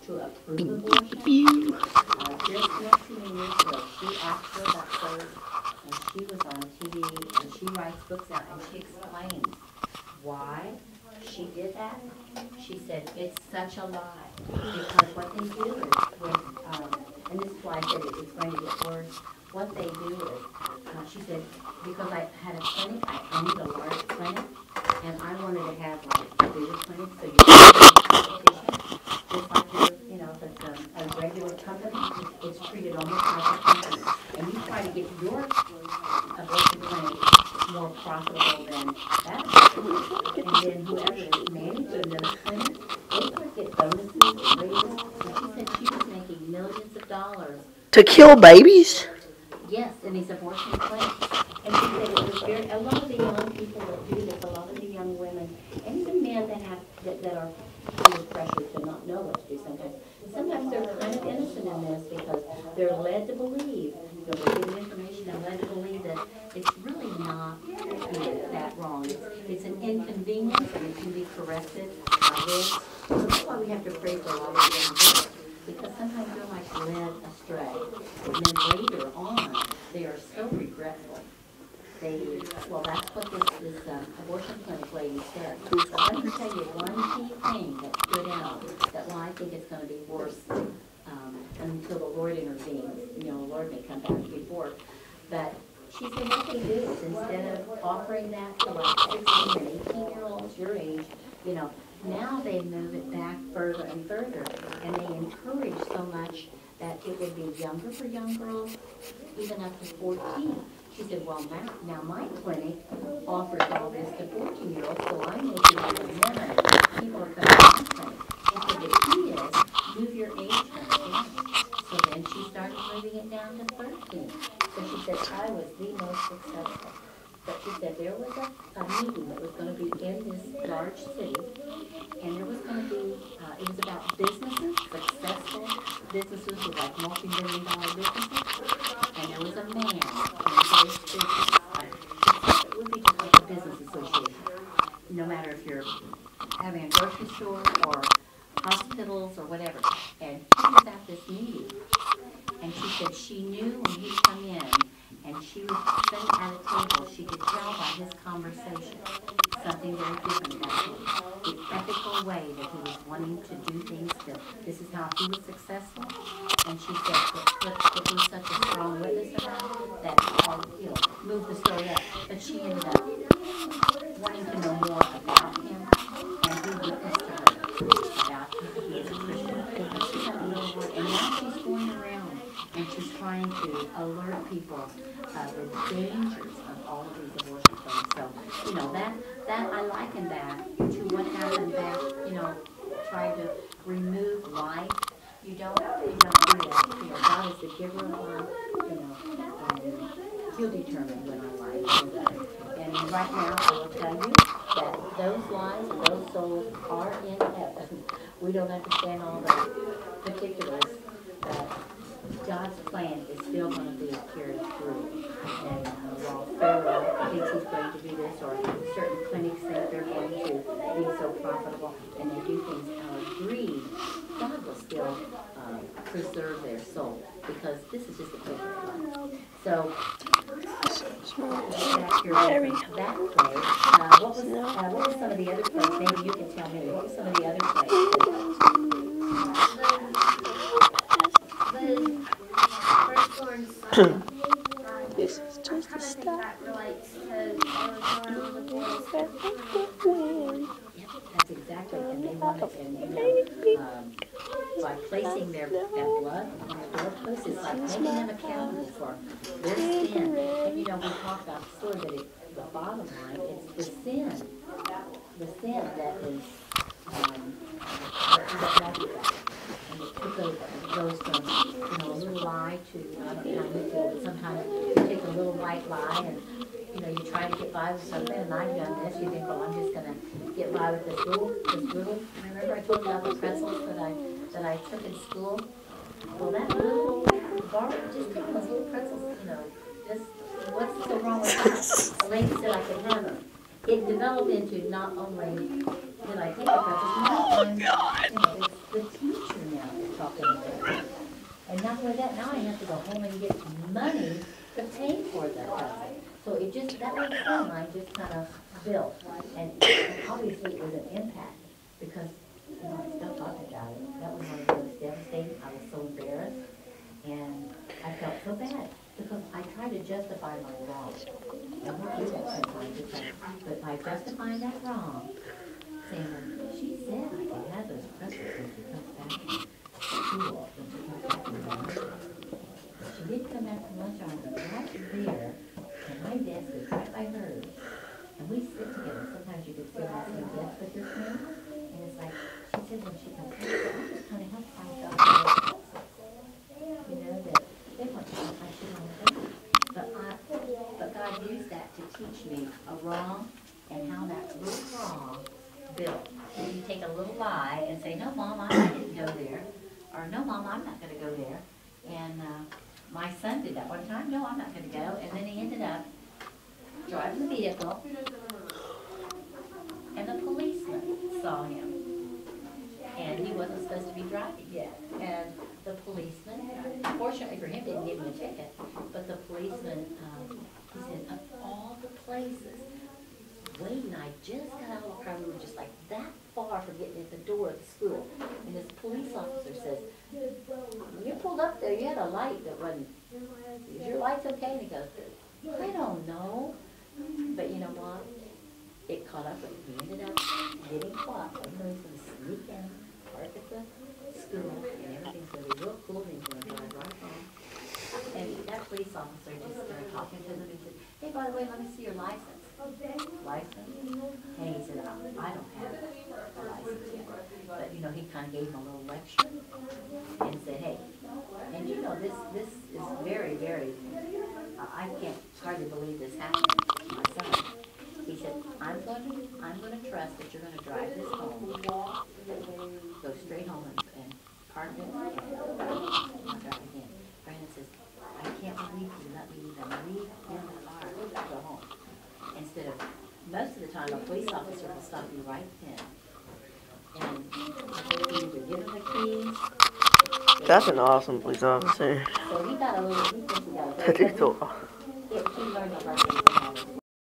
to approve abortion. Just 19 years ago, she actually got served, and she was on TV, and she writes books out, and she explains why she did that. She said, it's such a lie, because what they do is, when, and this is why I said it's going to get worse, what they do is, she said, because I had a clinic, I need a large clinic, and I wanted to have like a bigger clinic, so you can competition, just like if it's a regular company, it's treated almost like a company, and you try to get your abortion clinic more profitable than that, and then whoever is managing those clinics, they could get bonuses and raises, and she said she was making millions of dollars. To kill babies? Yes, in these abortion clinics. And she said it was a lot of the young people that do this, a lot of the young women, and even men that are under pressure to not know what to do sometimes. Sometimes they're kind of innocent in this because they're led to believe, they're given information and led to believe that it's really not that wrong. It's an inconvenience and it can be corrected by this. So that's why we have to pray for a lot of young girls, because sometimes they're like led astray. And then later on, they are so regretful. Well, that's what this abortion clinic lady said. But let me tell you one key thing that stood out, that I think it's going to be worse until the Lord intervenes. The Lord may come back before. But she said what they do is instead of offering that to like 16 and 18-year-olds your age, now they move it back further and further, and they encourage so much that it would be younger for young girls, even up to 14. She said, well, now my clinic offers all this to 14-year-olds, so I'm making even more money. People are coming to my clinic. And so the key is, move your age range down. So then she started moving it down to 13. So she said, I was the most successful. But she said there was a meeting that was going to be in this large city, and there was going to be, it was about businesses, successful businesses with like multi-million-dollar businesses, and there was a man, and it would be just like a business association, no matter if you're having a grocery store or hospitals or whatever, and he was at this meeting, and she said she knew when he'd come in, and she was sitting at a table, she could tell by his conversation something very different about him. The ethical way that he was wanting to do things, this is how he was successful. And she said it was such a strong witness about that, moved the story up. But she ended up wanting to know more about him, and he witnessed to her about he is a Christian. And she got a little word, and now she's going around and she's trying to alert people of the dangers of all of these abortion things. So, that I liken that to what happened back, trying to remove life. You don't do that. God is the giver of life, and He'll determine when our life is done. And right now, I will tell you that those lives and those souls are in heaven. We don't understand all the particulars, but God's plan is still going to be carried through. And while Pharaoh thinks he's going to do this, or certain clinics think they're going to be so profitable, and they do things out of greed, God will still preserve their soul, because this is just a temporary life. So, back here that place, what was some of the other places? Maybe you can tell me, what was some of the other places? This is just a start. That's exactly, and they want it, and by placing that blood on the doorpost, it's like making them accountable for their sin. And we talk about the story, but the bottom line, it's the sin that is that and it took goes from a little lie to I don't know how you feel, but sometimes you take a little white lie and you try to get by with something, and I've done this. You think, well, I'm just going to get by with this little. Remember I told you about the pretzels that I took in school? Well, that little bar, just taking those little pretzels, just what's so wrong with that? The lady said I could have them. It developed into not only did I take the pretzels, now it's the teacher now. talking about it. And not only that, now I have to go home and get money to pay for that lesson. So it just, that little friend line just kind of built. And obviously it was an impact because, you know, I still talk about it. That was one of the most devastating. I was so embarrassed and I felt so bad because I tried to justify my wrong. And we do that sometimes, but by justifying that wrong, saying, well, she said I could have those pressures when she comes back from school, when she comes back from lunch. She did come back from lunch hour, but right there, and my desk is right by hers, and we sit together. Sometimes you can sit on the same desk with your friend, and it's like, she said when she comes back, I just kind of help find out those places, you know, that they want to I should on the bed. But God used that to teach me a wrong and how that little wrong built. And you take a little lie and say, no, Mom, I didn't go there. Or, no, Mom, I'm not going to go there. And my son did that one time. No, I'm not going to go. And then he ended up driving the vehicle. And the policeman saw him. And he wasn't supposed to be driving yet. And the policeman, fortunately for him, didn't give him a ticket. But the policeman, he said, of all the places, Wade and I just got out of the car. We were just like that far from getting at the door of the school. And this police officer says, when you pulled up there, you had a light that wasn't, is your lights okay? And he goes, I don't know. But you know what? It caught up with him. He ended up getting caught. So he was going to sneak in, park at the school, and everything's going to be real cool, and he's going to drive right home. And that police officer just started talking to them and said, hey, by the way, let me see your license. License? And he said, I don't have a license yet. But, you know, he kind of gave him a little lecture and said, hey, and you know, this is very, very, I can't hardly believe this happened to my son. He said, I'm going to trust that you're going to drive this home, go straight home and park it, and I'll drive again. Brandon says, I can't believe you let me even leave in the car to go home. Instead of, most of the time, a police officer will stop you right then. And you either give him the keys. That's an awesome police officer. So he got a little, he thinks he got a That is so he learned a lesson